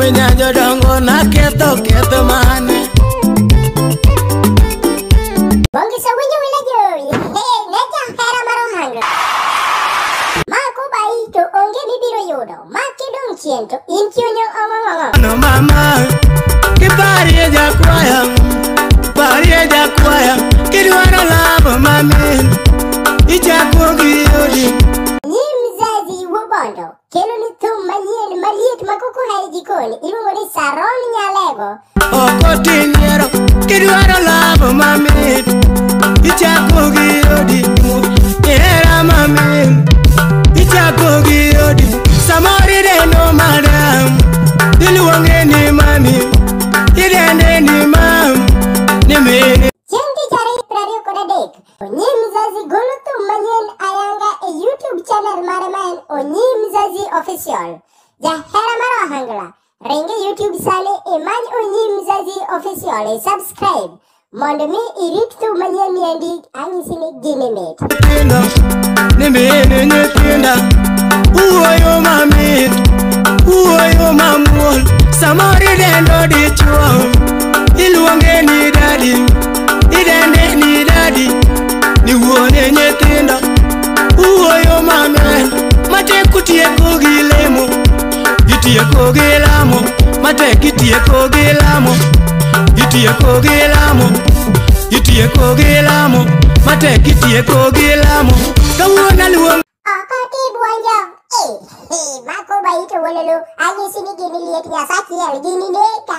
minyanyo dongo na ketho mane. Bongi sa winyo wilayo. Neja hera marohanga. Mako baito onge bibiro yudo. Makidong chiento inkyonyo ongongongo. No mama, kibari jakwaya, kidwaro labo mami, ijakuogi yodi. Mzazi wubondo, kelo ni thum manyien maliet makuku hai jikoni, ilungo ni Saron Nyalego. Oko tiniero, kidwaro labo mami, ijakuogi yodi. Era mami, ijakuogi yodi. Samori deno madam, iluonge ni mami, idende ni mam, ni mini. Jenti chari prario kodadek. Onyi mzazi golo thum manyien ayanga e YouTube channel maramaen Onyi Mzazi Official. Jahera marohangla. Renge YouTube sale imany Onyi Mzazi Official e subscribe. Mondo mi irit thum manyien niendi anyisini ginimit. Ni mini nyitinda, uoyo mamit, uoyo mamuol. Samori dendo di chuo, iluonge ni daddy, idende ni daddy. Ni uone nyitinda, uoyo mamen. Mate kutieko gilemo, itieko gilamo. Mate kitieko gilamo, itieko gilamo, itieko gilamo. Mate kitieko gilamo. Kawuona luong Akati buanjo. Mako baito walalo. Anyisini giniliet ya saki ya gini neka.